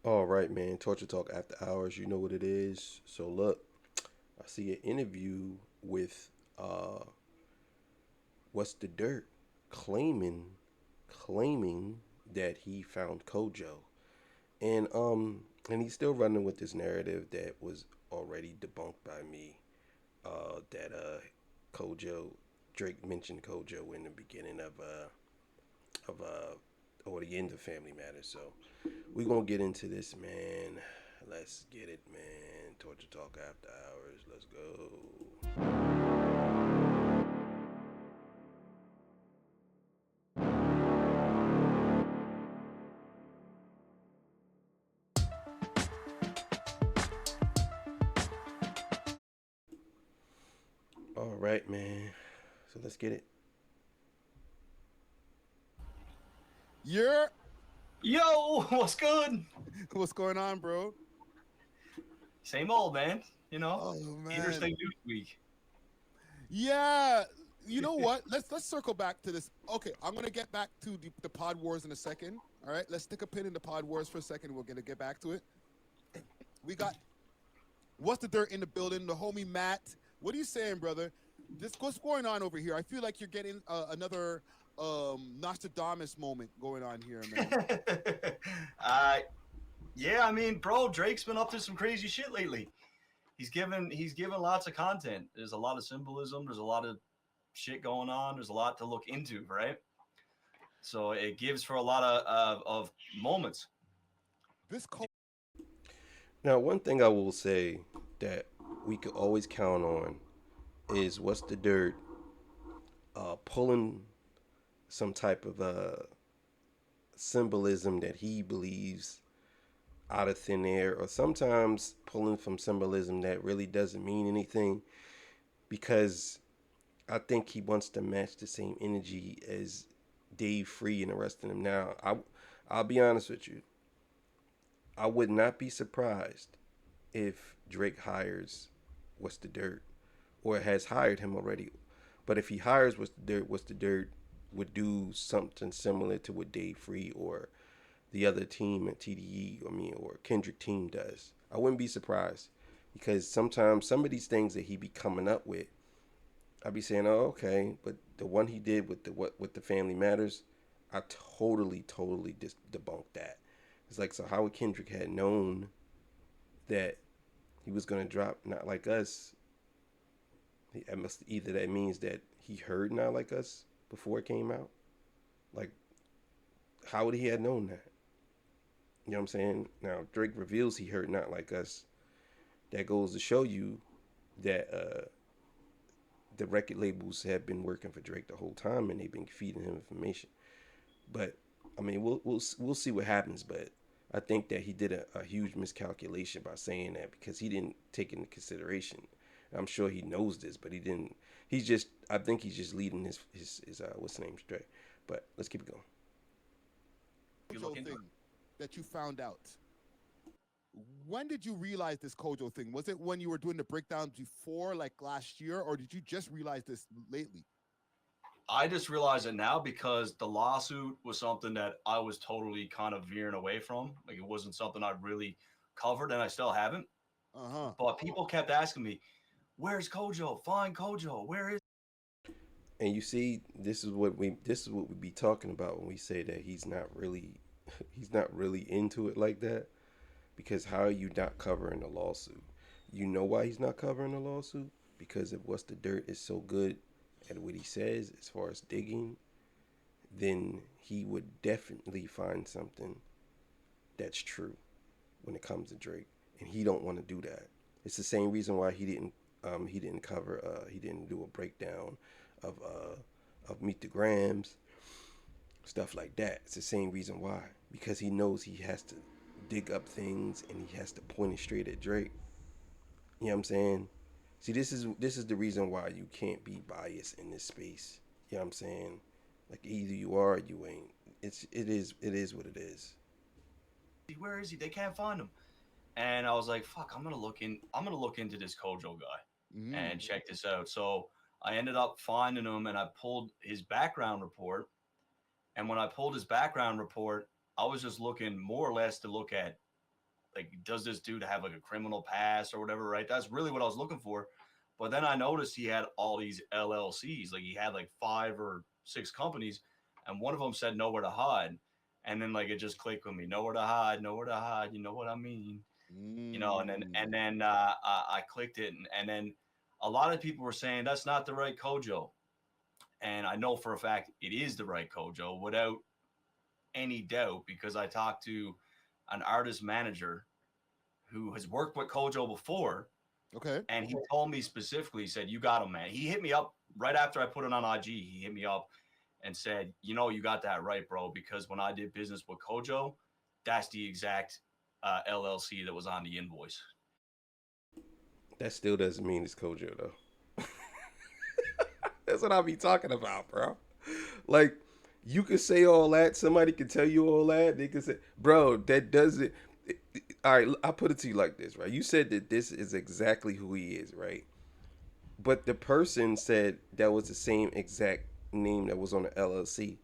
All right, man. Torture Talk After Hours. You know what it is. So look, I see an interview with what's the dirt, claiming claiming that he found Kojo, and he's still running with this narrative that was already debunked by me. That Kojo Drake mentioned Kojo in the beginning or the end of Family Matters. So we're gonna get into this, man. Let's get it, man. Torture Talk After Hours. Let's go. All right, man. So let's get it. Yeah, Yo, what's good? what's going on, bro? Same old, man. You know, Oh man, interesting news week. yeah. You know what? Let's circle back to this. Okay, I'm gonna get back to the Pod Wars in a second. All right, let's stick a pin in the Pod Wars for a second. We're gonna get back to it. We got what's the dirt in the building? The homie Matt. What are you saying, brother? This what's going on over here? I feel like you're getting another Nostradamus moment going on here, man. uh, yeah, I mean, bro, Drake's been up to some crazy shit lately. He's given lots of content. There's a lot of symbolism. There's a lot of shit going on. There's a lot to look into, right? So it gives for a lot of moments. This Now, one thing I will say that we could always count on is what's the dirt pulling some type of symbolism that he believes out of thin air, or sometimes pulling from symbolism that really doesn't mean anything because I think he wants to match the same energy as Dave Free and the rest of them. Now, I'll be honest with you. I would not be surprised if Drake hires What's the Dirt or has hired him already. But if he hires What's the Dirt would do something similar to what Dave Free or the other team at TDE, or Kendrick team does. I wouldn't be surprised because sometimes some of these things that he be coming up with, I'd be saying, "Oh, okay," but the one he did with the Family Matters, I totally just debunked that. It's like, so Howard Kendrick had known that he was gonna drop Not Like Us. It must either that means that he heard Not Like Us before it came out. Like, how would he have known that? You know what I'm saying? Now Drake reveals he heard Not Like Us. That goes to show you that the record labels have been working for Drake the whole time, and they've been feeding him information. But I mean, we'll see what happens. But I think that he did a huge miscalculation by saying that because he didn't take into consideration. I'm sure he knows this, but he didn't. I think he's just leading his what's the name straight. But let's keep it going. You look Kojo into thing that you found out. When did you realize this Kojo thing? Was it when you were doing the breakdowns before, like last year, or did you just realize this lately? I just realized it now because the lawsuit was something that I was totally kind of veering away from. Like it wasn't something I really covered, and I still haven't. Uh huh. But people kept asking me, "Where's Kojo? Find Kojo. Where is?" And you see, this is what we be talking about when we say that he's not really into it like that. Because how are you not covering the lawsuit? You know why he's not covering the lawsuit? Because if What's the Dirt is so good at what he says as far as digging, then he would definitely find something that's true when it comes to Drake, and he don't want to do that. It's the same reason why he didn't do a breakdown of Meet the Grams, stuff like that. It's the same reason why, because he knows he has to dig up things and he has to point it straight at Drake. You know what I'm saying? See, this is the reason why you can't be biased in this space. You know what I'm saying? Like, either you are or you ain't. It is what it is. Where is he? They can't find him. And I was like, "Fuck, I'm gonna look in. I'm gonna look into this Kojo guy Mm. and check this out." So I ended up finding him, and I pulled his background report. And when I pulled his background report, I was just looking more or less to look at like, does this dude have like a criminal past or whatever, right? That's really what I was looking for. But then I noticed he had all these LLCs, like he had like 5 or 6 companies, and one of them said nowhere to hide. And then like it just clicked with me, nowhere to hide, nowhere to hide. You know what I mean? You know, and then I clicked it, and then a lot of people were saying that's not the right kojo, and I know for a fact it is the right kojo without any doubt because I talked to an artist manager who has worked with kojo before, Okay. and he told me specifically, he said, "You got him, man." He hit me up right after I put it on IG. He hit me up and said, "You know, you got that right, bro, because when I did business with kojo, that's the exact LLC that was on the invoice." That still doesn't mean it's Kojo though. That's what I be talking about, bro. Like, you can say all that. Somebody can tell you all that. They can say, bro, that doesn't. All right, I'll put it to you like this, right? You said that this is exactly who he is, right? But the person said that was the same exact name that was on the LLC.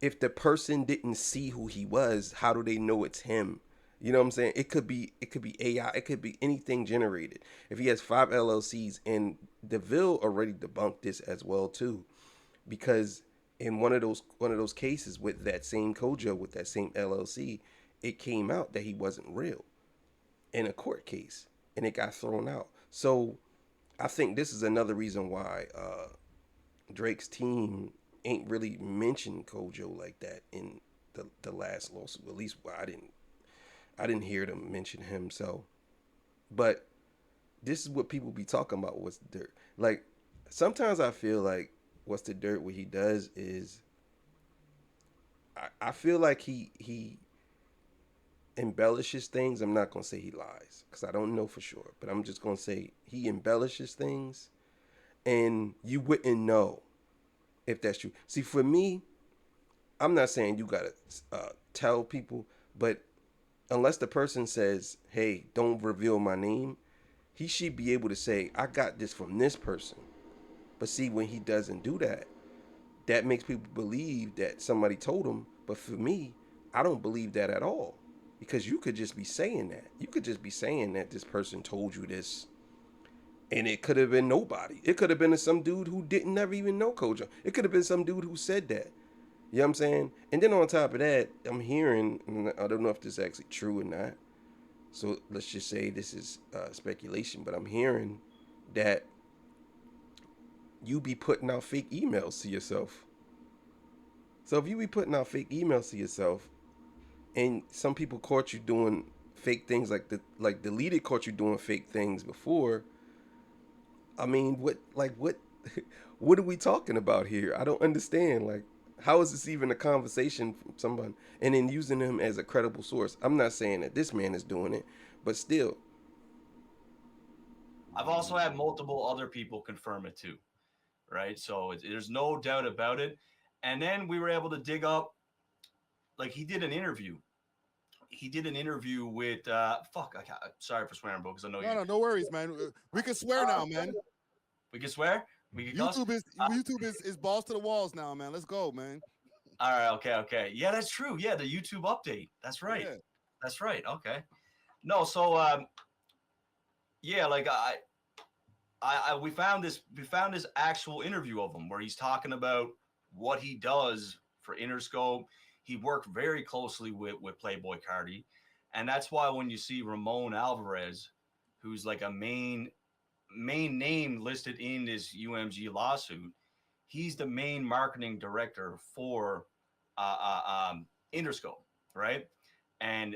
If the person didn't see who he was, how do they know it's him? You know what I'm saying? It could be AI, it could be anything generated. If he has 5 LLCs, and DeVille already debunked this as well too, because in one of those cases with that same Kojo with that same LLC, it came out that he wasn't real in a court case, and it got thrown out. So I think this is another reason why Drake's team ain't really mentioned Kojo like that in the last lawsuit. At least I didn't hear them mention him. So, but this is what people be talking about. What's the dirt? Like, sometimes I feel like what's the dirt? What he does is, I feel like he embellishes things. I'm not gonna say he lies because I don't know for sure, but I'm just gonna say he embellishes things, and you wouldn't know if that's true. See, for me, I'm not saying you gotta tell people, but unless the person says, "Hey, don't reveal my name," he should be able to say, "I got this from this person." But see, when he doesn't do that, that makes people believe that somebody told him. But for me, I don't believe that at all, because you could just be saying that. You could just be saying that this person told you this, and it could have been nobody. It could have been some dude who didn't never even know Kojo. It could have been some dude who said that. You know what I'm saying? And then on top of that, I'm hearing, and I don't know if this is actually true or not. So let's just say this is speculation, but I'm hearing that you be putting out fake emails to yourself. So if you be putting out fake emails to yourself, and some people caught you doing fake things, like deleted caught you doing fake things before. I mean, what what are we talking about here? I don't understand. Like, how is this even a conversation from someone, and then using him as a credible source? I'm not saying that this man is doing it, but still. I've also had multiple other people confirm it too, right? So there's no doubt about it. And then we were able to dig up, like he did an interview. He did an interview with fuck. Sorry for swearing, bro, because I know No, you. no, no worries, man. We can swear now, man. We can swear. We can cuss. YouTube is balls to the walls now, man. Let's go, man. All right. Okay. Okay. Yeah, that's true. Yeah, the YouTube update. That's right. Yeah. That's right. Okay. No. So yeah, like we found this actual interview of him where he's talking about what he does for Interscope. He worked very closely with Playboy Cardi, and that's why when you see Ramon Alvarez, who's like a main name listed in this UMG lawsuit, he's the main marketing director for Interscope, right? And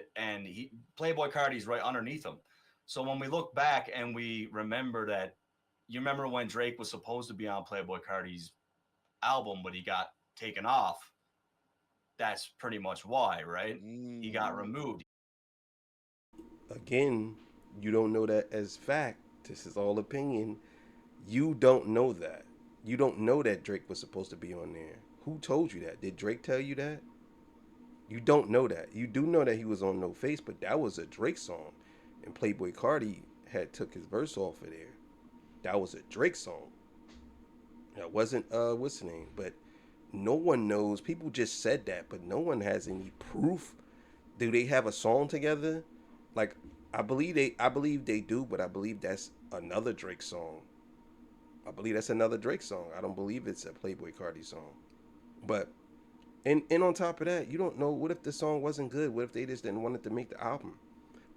Playboy Cardi's right underneath him. So when we look back and we remember that, you remember when Drake was supposed to be on Playboy Cardi's album, but he got taken off. That's pretty much why, right? He got removed. Again, you don't know that as fact. This is all opinion. You don't know that. You don't know that Drake was supposed to be on there. Who told you that? Did Drake tell you that? You don't know that. You do know that he was on No Face, but that was a Drake song, and Playboy Cardi had took his verse off of there. That was a Drake song. That wasn't what's the name? But no one knows. People just said that, but no one has any proof. Do they have a song together? Like I believe they do, but I believe that's another Drake song. I believe that's another Drake song. I don't believe it's a Playboy Cardi song. But and on top of that, you don't know what if the song wasn't good? What if they just didn't want it to make the album?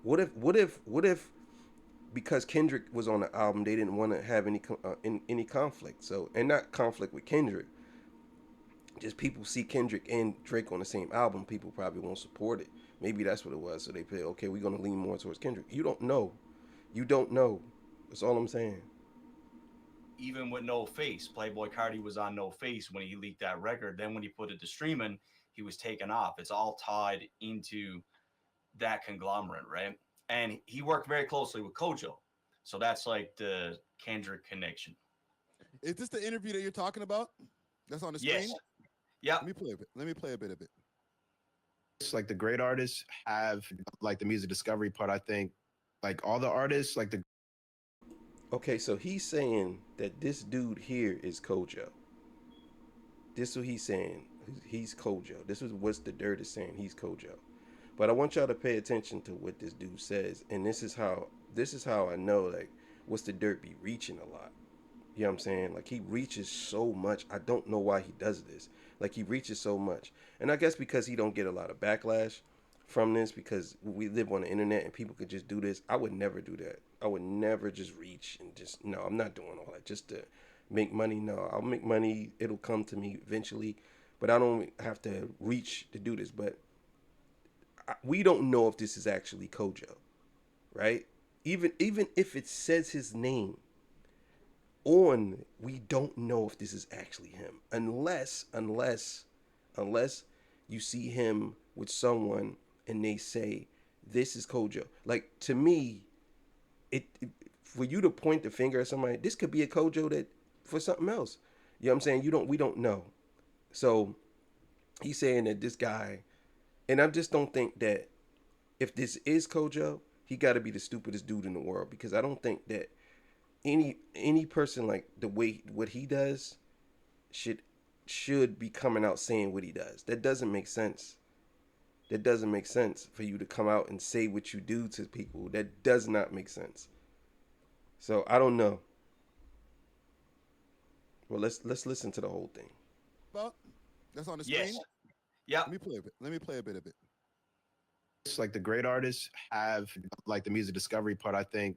What if because Kendrick was on the album, they didn't want to have any conflict. So and not conflict with Kendrick, just people see Kendrick and Drake on the same album, people probably won't support it. Maybe that's what it was. So they say, okay, we're gonna lean more towards Kendrick. You don't know. You don't know. That's all I'm saying. Even with No Face, Playboy Cardi was on No Face when he leaked that record. Then when he put it to streaming, he was taken off. It's all tied into that conglomerate, right? And he worked very closely with Kojo. So that's like the Kendrick connection. Is this the interview that you're talking about? That's on the Yes. screen. Yep. Let me play a bit. Let me play a bit of it. It's like the great artists have like the music discovery part. I think like all the artists, like the Okay, so he's saying that this dude here is Kojo. This is what he's saying. He's Kojo. This is what's the dirt is saying. He's Kojo. But I want y'all to pay attention to what this dude says, and this is how I know like what's the dirt be reaching a lot. You know what I'm saying? Like he reaches so much. I don't know why he does this. Like he reaches so much. And I guess because he don't get a lot of backlash from this because we live on the internet and people could just do this. I would never do that. I would never just reach and just no, I'm not doing all that just to make money. No, I'll make money. It'll come to me eventually, but I don't have to reach to do this. But we don't know if this is actually Kojo, right? Even if it says his name on, we don't know if this is actually him unless you see him with someone and they say this is Kojo. Like to me, it for you to point the finger at somebody, this could be a Kojo that for something else. You know what I'm saying? We don't know. So he's saying that this guy, and I just don't think that if this is Kojo, he got to be the stupidest dude in the world because I don't think that any person like the way what he does should should be coming out saying what he does. That doesn't make sense. That doesn't make sense for you to come out and say what you do to people. That does not make sense. So I don't know. Well, let's listen to the whole thing. About that's on the Yes. screen. Yep. Let me play a bit. Let me play a bit of it. it's like the great artists have like the music discovery part. I think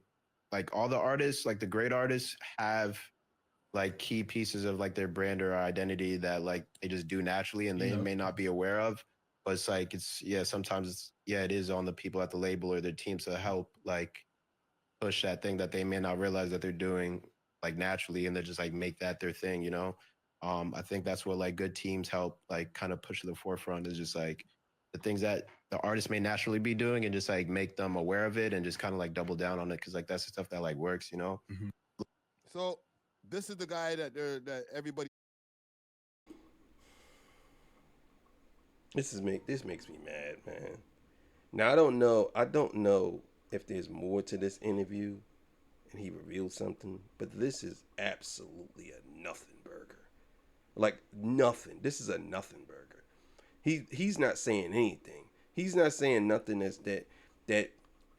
like all the artists, like the great artists have like key pieces of like their brand or identity that like they just do naturally and they may not be aware of. But it's like it's yeah, sometimes it's yeah, it is on the people at the label or their teams to help like push that thing that they may not realize that they're doing like naturally and they just like make that their thing, you know. I think that's what like good teams help like kind of push to the forefront is just like the things that the artist may naturally be doing and just like make them aware of it and just kind of like double down on it because like that's the stuff that like works, you know. So this is the guy that everybody. This makes me mad, man. Now I don't know if there's more to this interview and he revealed something, but this is absolutely a nothing burger. Like nothing. This is a nothing burger. He's not saying anything. He's not saying nothing that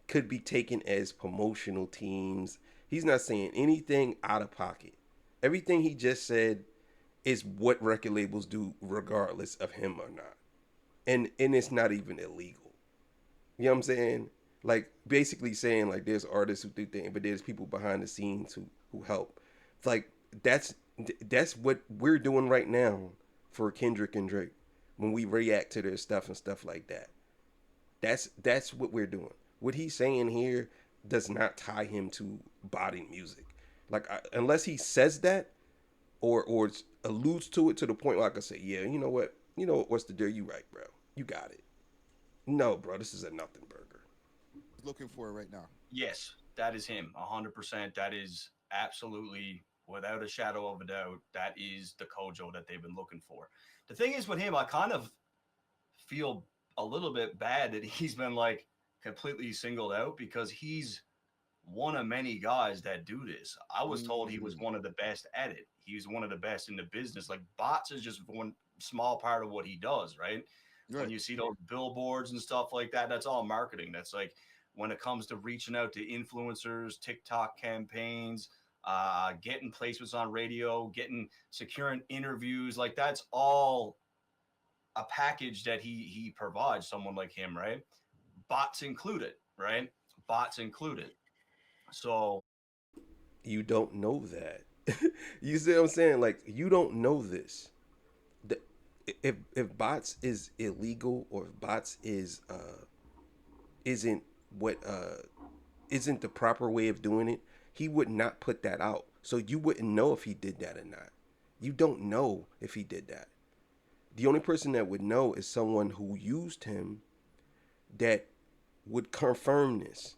could be taken as promotional teams. He's not saying anything out of pocket. Everything he just said is what record labels do regardless of him or not. And it's not even illegal. You know what I'm saying? Like basically saying like there's artists who do things, but there's people behind the scenes who help. It's like that's that's what we're doing right now for Kendrick and Drake when we react to their stuff and stuff like that. That's what we're doing. What he's saying here does not tie him to body music. Like unless he says that or alludes to it to the point where I can say, yeah, you know what's the deal? You right, bro. You got it. No, bro, this is a nothing burger. Looking for right now. Yes, that is him. 100%. That is absolutely, without a shadow of a doubt, that is the Kojo that they've been looking for. The thing is with him, I kind of feel a little bit bad that he's been like completely singled out because he's one of many guys that do this. I was told he was one of the best at it. He was one of the best in the business. Like bots is just one small part of what he does, right? When you see those billboards and stuff like that, that's all marketing. That's like when it comes to reaching out to influencers, TikTok campaigns, getting placements on radio, getting securing interviews. Like that's all a package that he provides. Someone like him, right? Bots included, right? Bots included. So You don't know that. You see what I'm saying? Like you don't know this. The, if bots is illegal or if bots is isn't what isn't the proper way of doing it, he would not put that out. So you wouldn't know if he did that or not. You don't know if he did that. The only person that would know is someone who used him that would confirm this.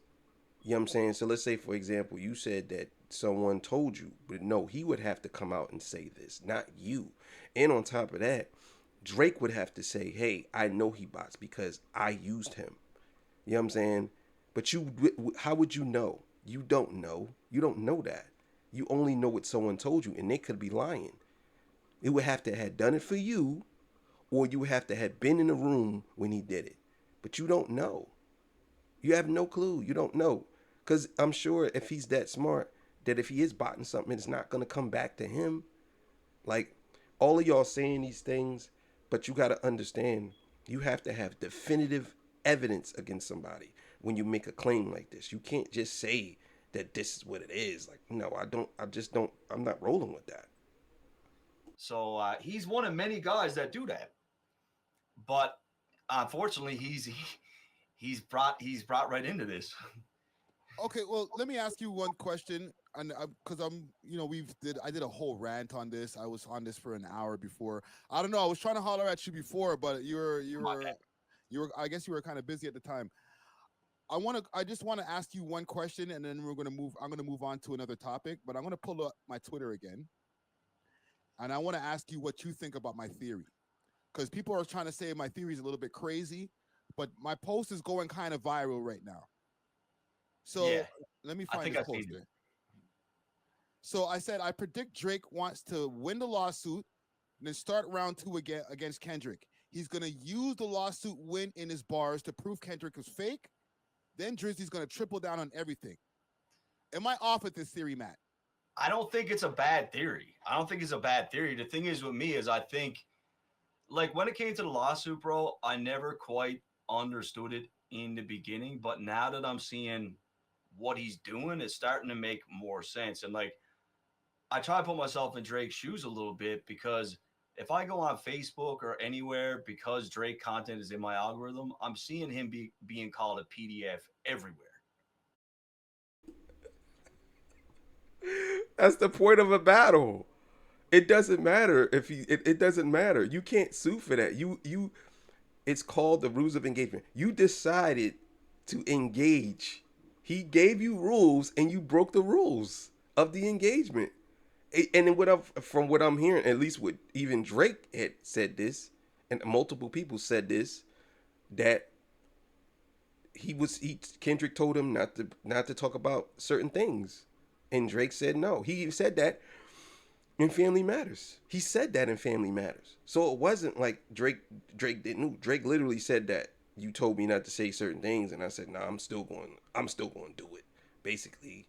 You know what I'm saying? So let's say, for example, you said that someone told you, but no, he would have to come out and say this, not you. And on top of that, Drake would have to say, hey, I know he bots because I used him. You know what I'm saying? But how would you know? You don't know. You don't know that. You only know what someone told you, and they could be lying. It would have to have done it for you, or you would have to have been in the room when he did it. But you don't know. You have no clue. You don't know. Because I'm sure if he's that smart, that if he is botting something, it's not going to come back to him. Like, all of y'all saying these things, but you got to understand, you have to have definitive evidence against somebody when you make a claim like this. You can't just say that this is what it is. Like, no, I just don't, I'm not rolling with that. so he's one of many guys that do that. But unfortunately, he's brought right into this. Okay, well, let me ask you one question, and because I did a whole rant on this. I was on this for an hour before. I don't know. I was trying to holler at you before, but you were. I guess you were kind of busy at the time. I just want to ask you one question, and then we're gonna move. I'm gonna move on to another topic, but I'm gonna pull up my Twitter again, and I want to ask you what you think about my theory, because people are trying to say my theory is a little bit crazy, but my post is going kind of viral right now. Yeah, So let me I find think this I've seen it. poster. So I said I predict Drake wants to win the lawsuit and then start round two again against Kendrick. He's gonna use the lawsuit win in his bars to prove Kendrick was fake. Then Drizzy's gonna triple down on everything. Am I off with this theory, Matt? I don't think it's a bad theory. I don't think it's a bad theory. The thing is with me is I think like when it came to the lawsuit, bro, I never quite understood it in the beginning, but now that I'm seeing what he's doing, it's starting to make more sense. And like I try to put myself in Drake's shoes a little bit because if I go on Facebook or anywhere because Drake content is in my algorithm, I'm seeing him being called a PDF everywhere. That's the point of a battle. It doesn't matter if it doesn't matter. You can't sue for that. It's called the rules of engagement. You decided to engage. He gave you rules and you broke the rules of the engagement. And from what I'm hearing, at least what even Drake had said this, and multiple people said this, that Kendrick told him not to talk about certain things, and Drake said no. He said that in Family Matters. He said that in Family Matters. So it wasn't like Drake didn't. Drake literally said that you told me not to say certain things, and I said, "Nah, I'm still going to do it." Basically.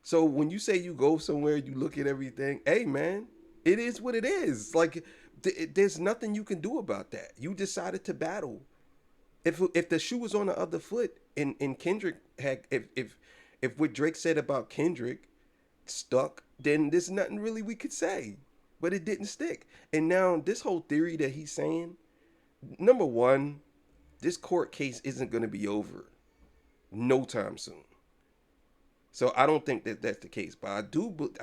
So when you say you go somewhere, you look at everything. Hey, man, it is what it is. Like there's nothing you can do about that. You decided to battle. If the shoe was on the other foot, and Kendrick had if what Drake said about Kendrick stuck, then there's nothing really we could say. But it didn't stick. And now this whole theory that he's saying, number one, this court case isn't going to be over no time soon. So I don't think that that's the case. But I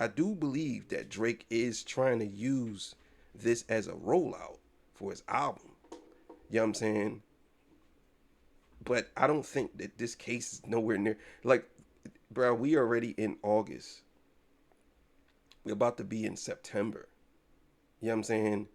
do believe that Drake is trying to use this as a rollout for his album. You know what I'm saying? But I don't think that this case is nowhere near. Like, bro, we already in August. We're about to be in September. You know what I'm saying?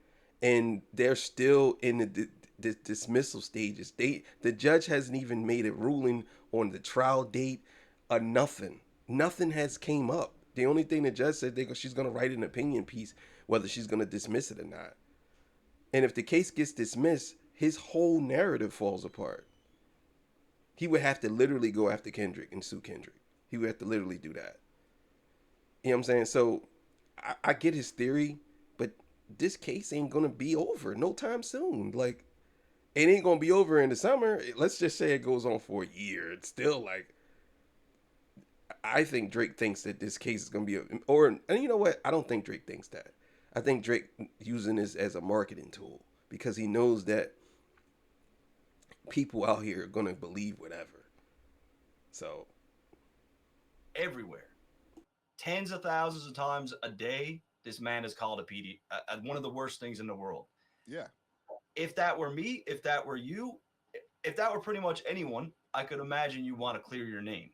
And they're still in the dismissal stages. The judge hasn't even made a ruling on the trial date or nothing. Nothing has came up. The only thing the judge said she's gonna write an opinion piece whether she's gonna dismiss it or not. And if the case gets dismissed, his whole narrative falls apart. He would have to literally go after Kendrick and sue Kendrick. He would have to literally do that. You know what I'm saying? So I get his theory, but this case ain't gonna be over no time soon. Like, it ain't gonna be over in the summer. Let's just say it goes on for a year. It's still like, I think Drake thinks that this case is gonna be and you know what? I don't think Drake thinks that. I think Drake using this as a marketing tool because he knows that people out here are gonna believe whatever. So Everywhere, tens of thousands of times a day, this man is called a PD, one of the worst things in the world. Yeah. If that were me, if that were you, if that were pretty much anyone, I could imagine you want to clear your name.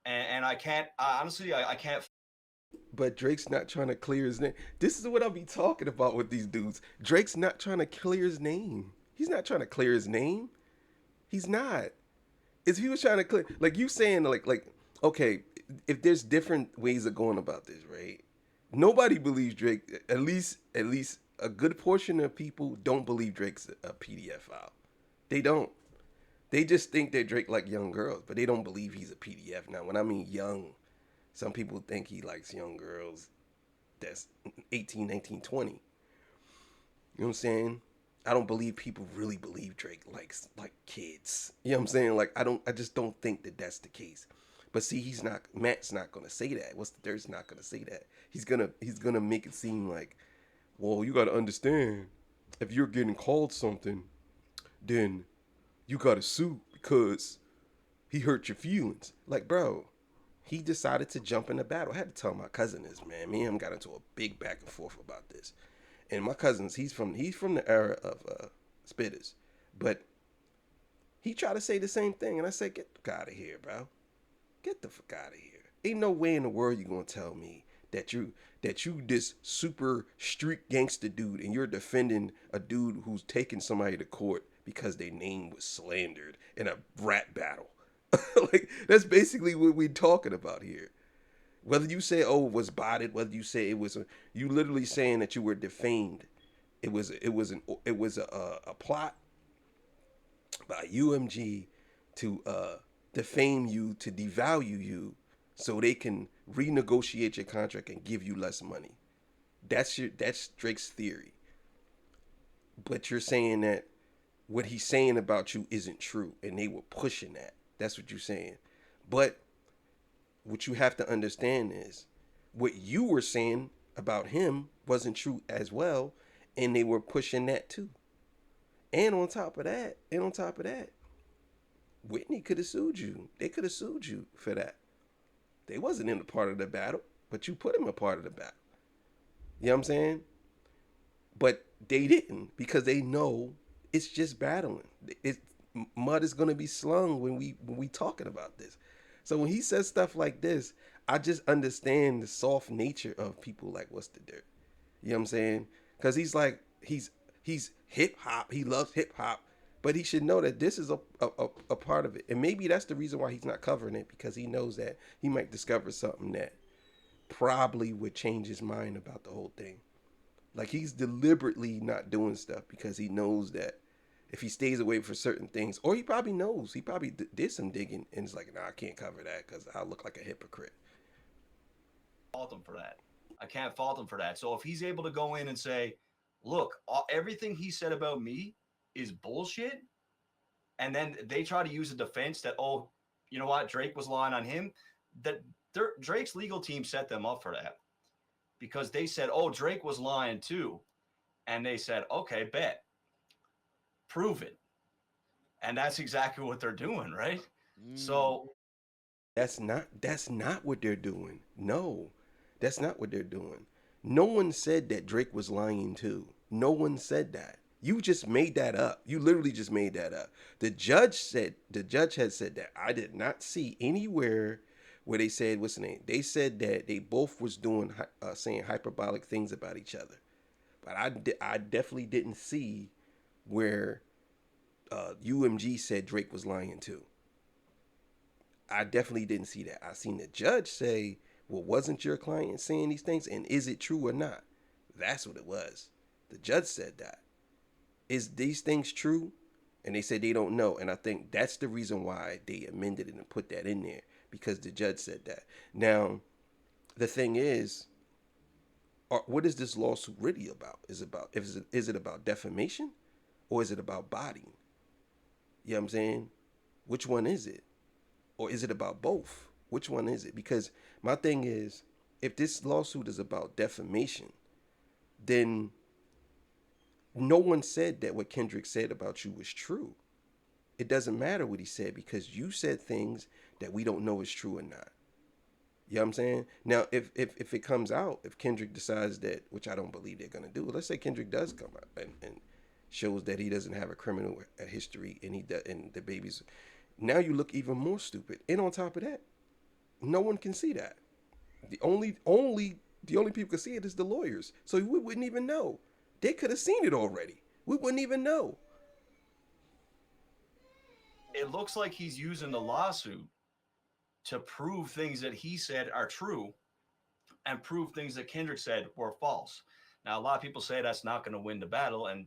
And I can't, honestly, I can't. but Drake's not trying to clear his name. This is what I'll be talking about with these dudes. Drake's not trying to clear his name. He's not trying to clear his name. He's not. If he was trying to clear, like you saying, okay, if there's different ways of going about this, right? Nobody believes Drake. At least a good portion of people don't believe Drake's a PDF file. They don't. They just think that Drake like young girls, but they don't believe he's a PDF. Now, when I mean young, some people think he likes young girls that's 18, 19, 20. You know what I'm saying? I don't believe people really believe Drake likes like kids. You know what I'm saying? Like I just don't think that that's the case. But see, Matt's not gonna say that. What's the Dirt's not gonna say that. He's gonna make it seem like, well, you gotta understand, if you're getting called something, then you gotta sue because he hurt your feelings. Like, bro, he decided to jump in the battle. I had to tell my cousin this, man. Me and him got into a big back and forth about this. And my cousin's, he's from the era of spitters, but he tried to say the same thing, and I said, get the fuck out of here, bro. Get the fuck out of here. Ain't no way in the world you gonna tell me that you this super street gangster dude and you're defending a dude who's taking somebody to court because their name was slandered in a rap battle. Like, that's basically what we're talking about here. Whether you say, oh, it was botted, whether you say it was you literally saying that you were defamed. It was a plot by UMG to defame you, to devalue you, so they can renegotiate your contract and give you less money. That's Drake's theory. But you're saying that what he's saying about you isn't true, and they were pushing that. That's what you're saying. But what you have to understand is what you were saying about him wasn't true as well, and they were pushing that too. And on top of that, Whitney could have sued you. They could have sued you for that. They wasn't in a part of the battle, but you put him a part of the battle. You know what I'm saying? But they didn't, because they know it's just battling. Mud is gonna be slung when we talking about this. So when he says stuff like this, I just understand the soft nature of people like What's the Dirt. You know what I'm saying? Because he's like, he's hip hop. He loves hip hop, but he should know that this is a part of it. And maybe that's the reason why he's not covering it, because he knows that he might discover something that probably would change his mind about the whole thing. Like, he's deliberately not doing stuff because he knows that if he stays away for certain things, or he probably knows, he probably did some digging and is like, nah, I can't cover that because I look like a hypocrite. Fault him for that. I can't fault him for that. So if he's able to go in and say, look, everything he said about me is bullshit, and then they try to use a defense that, oh, you know what, Drake was lying on him, that Drake's legal team set them up for that, because they said, oh, Drake was lying too. And they said, okay, bet. Prove it. And that's exactly what they're doing, right? So that's not what they're doing. No, that's not what they're doing. No one said that Drake was lying too. No one said that. You just made that up. You literally just made that up. The judge had said that. I did not see anywhere where they said, what's the name? They said that they both was doing saying hyperbolic things about each other. But I definitely didn't see where UMG said Drake was lying too. I definitely didn't see that. I seen the judge say, well, wasn't your client saying these things, and is it true or not? That's what it was. The judge said that. Is these things true? And they said they don't know. And I think that's the reason why they amended it and put that in there, because the judge said that. Now, the thing is, what is this lawsuit really about? Is it about defamation, or is it about botting? You know what I'm saying? Which one is it? Or is it about both? Which one is it? Because my thing is, if this lawsuit is about defamation, then no one said that what Kendrick said about you was true. It doesn't matter what he said, because you said things that we don't know is true or not. You know what I'm saying? Now, if it comes out, if Kendrick decides that, which I don't believe they're gonna do, let's say Kendrick does come out and shows that he doesn't have a criminal history, and the baby's, now you look even more stupid. And on top of that, no one can see that. The only people can see it is the lawyers. So we wouldn't even know. They could have seen it already. We wouldn't even know. It looks like he's using the lawsuit to prove things that he said are true and prove things that Kendrick said were false. Now, a lot of people say that's not going to win the battle, and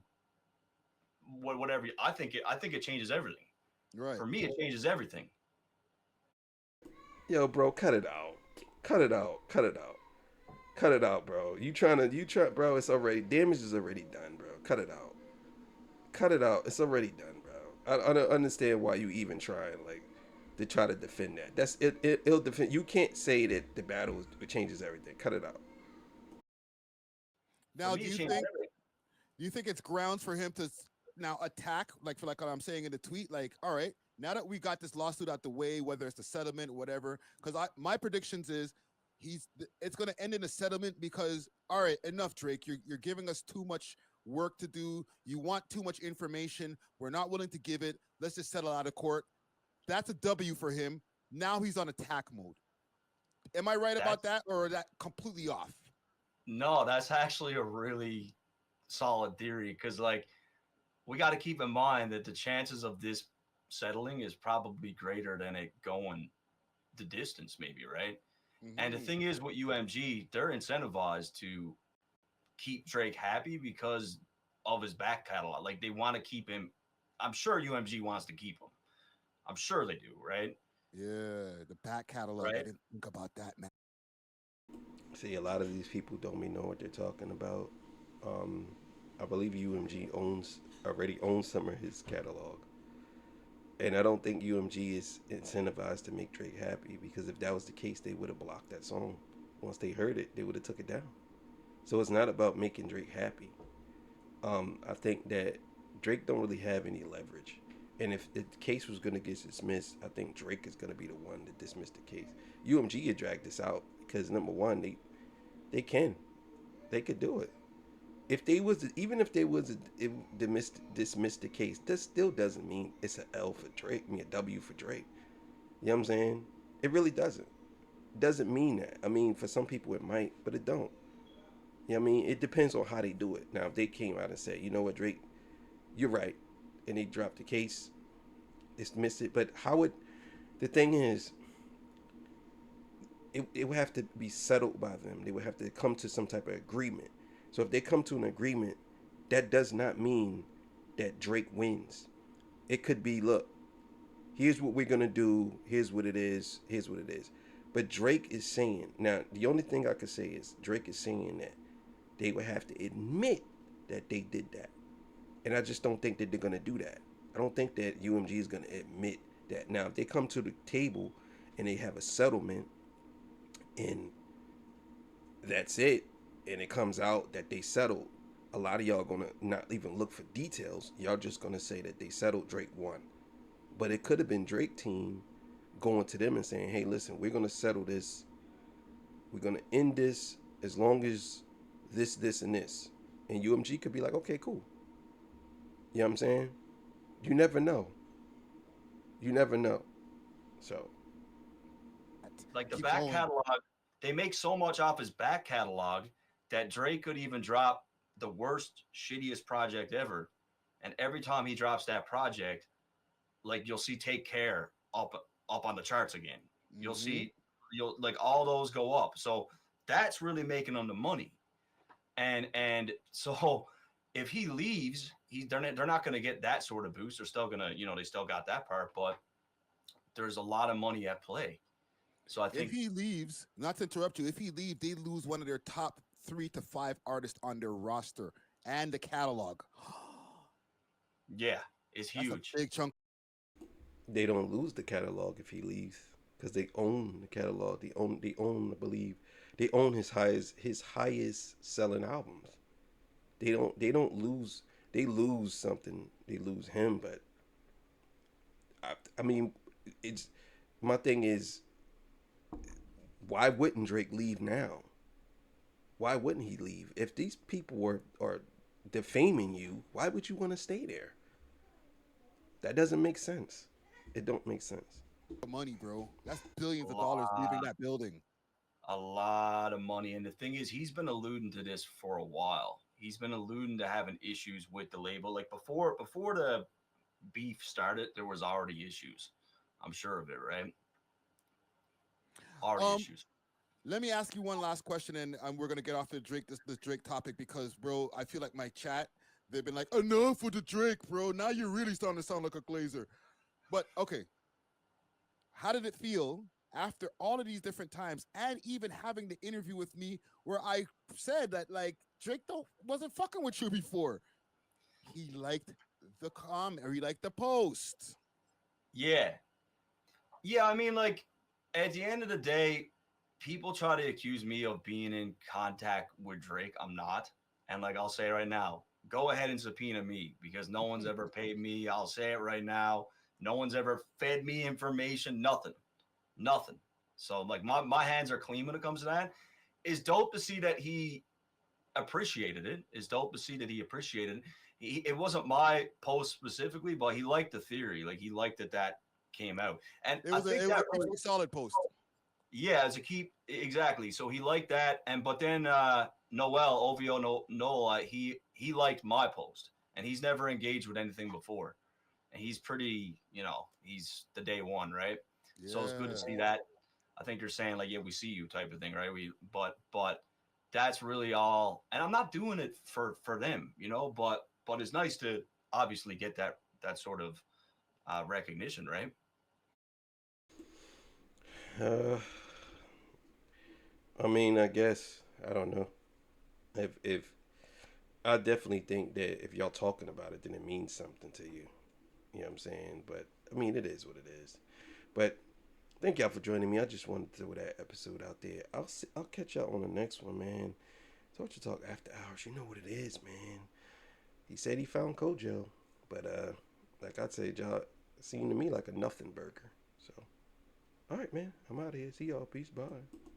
whatever. I think it changes everything. Right. For me, it changes everything. Yo, bro, cut it out. Cut it out. Cut it out. Cut it out, bro. You try, bro. It's already, damage is already done, bro. Cut it out. Cut it out. It's already done, bro. I don't understand why you even trying to try to defend that. That's it. It'll defend. You can't say that the battle changes everything. Cut it out. Now, do you think it's grounds for him to now attack, like what I'm saying in the tweet? Like, all right, now that we got this lawsuit out the way, whether it's the settlement or whatever, because my predictions is it's going to end in a settlement, because all right, enough, Drake. You're giving us too much work to do. You want too much information. We're not willing to give it. Let's just settle out of court. That's a W for him. Now he's on attack mode. Am I right about that, or is that completely off? No, that's actually a really solid theory, because we got to keep in mind that the chances of this settling is probably greater than it going the distance, maybe, right? Mm-hmm. And the thing is, with UMG, they're incentivized to keep Drake happy because of his back catalog. Like, they want to keep him. I'm sure UMG wants to keep him. I'm sure they do, right? Yeah, the back catalog. Right? I didn't think about that, man. See, a lot of these people don't even know what they're talking about. I believe UMG already owns some of his catalog. And I don't think UMG is incentivized to make Drake happy, because if that was the case, they would have blocked that song. Once they heard it, they would have took it down. So it's not about making Drake happy. I think that Drake don't really have any leverage. And if the case was going to get dismissed, I think Drake is going to be the one to dismiss the case. UMG had dragged this out because, number one, they could do it. If they was, even if they was dismiss the case, that still doesn't mean it's an L for Drake, a W for Drake. You know what I'm saying? It really doesn't. It doesn't mean that. I mean, for some people it might, but it don't. You know what I mean? It depends on how they do it. Now, if they came out and said, you know what, Drake, you're right, and they dropped the case, dismissed it, but the thing is, it would have to be settled by them. They would have to come to some type of agreement. So if they come to an agreement, that does not mean that Drake wins. It could be, look, here's what we're going to do. Here's what it is. Here's what it is. But Drake is saying, now, the only thing I could say is Drake is saying that they would have to admit that they did that. And I just don't think that they're going to do that. I don't think that UMG is going to admit that. Now, if they come to the table and they have a settlement and that's it, and it comes out that they settled, a lot of y'all gonna not even look for details. Y'all just gonna say that they settled, Drake won. But it could have been Drake team going to them and saying, hey, listen, we're gonna settle this. We're gonna end this as long as this, and this. And UMG could be like, okay, cool. You know what I'm saying? You never know. You never know. So, like, the back catalog, they make so much off his back catalog that Drake could even drop the worst, shittiest project ever. And every time he drops that project, like, you'll see Take Care up on the charts again. You'll see, like, all those go up. So that's really making him the money. And so if he leaves, they're not going to get that sort of boost. They're still going to, they still got that part, but there's a lot of money at play. So I think if he leaves, not to interrupt you, if he leaves, they lose one of their top 3 to 5 artists on their roster and the catalog. yeah, it's That's a huge. big chunk. They don't lose the catalog if he leaves because they own the catalog. I believe, they own his highest selling albums. They don't lose. They lose something. They lose him, but I mean, it's my thing is, why wouldn't Drake leave now? Why wouldn't he leave? If these people are defaming you, why would you want to stay there? That doesn't make sense. It don't make sense. Money, bro. That's billions A of dollars leaving lot, that building. a lot of money. And the thing is, he's been alluding to this for a while. He's been alluding to having issues with the label. Like before the beef started, there was already issues. I'm sure of it, right? Already Um, issues. Let me ask you one last question, and we're gonna get off the Drake this Drake topic because, bro, I feel like my chat they've been like, enough with the Drake, bro. Now you're really starting to sound like a glazer. But okay, how did it feel after all of these different times, and even having the interview with me where I said that like Drake don't wasn't fucking with you before? He liked the comment, or he liked the post. Yeah. Yeah, I mean, like, at the end of the day, people try to accuse me of being in contact with Drake. I'm not. And like I'll say right now, go ahead and subpoena me because no one's ever paid me. I'll say it right now. No one's ever fed me information, nothing. Nothing. So like my hands are clean when it comes to that. It's dope to see that he appreciated it. It's dope to see that he appreciated it. It wasn't my post specifically, but he liked the theory. Like he liked that came out. And It I was think a that it was a solid post. yeah, as a keep exactly. So he liked that, and but then Noel Ovio Noel he liked my post, and he's never engaged with anything before, and he's pretty, he's the day one, right? So it's good to Yeah. see that. I think you're saying like, yeah, we see you type of thing, right? But that's really all, and I'm not doing it for them, but it's nice to obviously get that sort of recognition, right? Uh, I mean, I guess I don't know. If I definitely think that if y'all talking about it, then it means something to you. You know what I'm saying? But I mean, it is what it is. But thank y'all for joining me. I just wanted to throw that episode out there. I'll catch y'all on the next one, man. Torture Talk After Hours. You know what it is, man. He said he found Kojo, but like I said, y'all it seemed to me like a nothing burger. So, all right, man. I'm out of here. See y'all. Peace. Bye.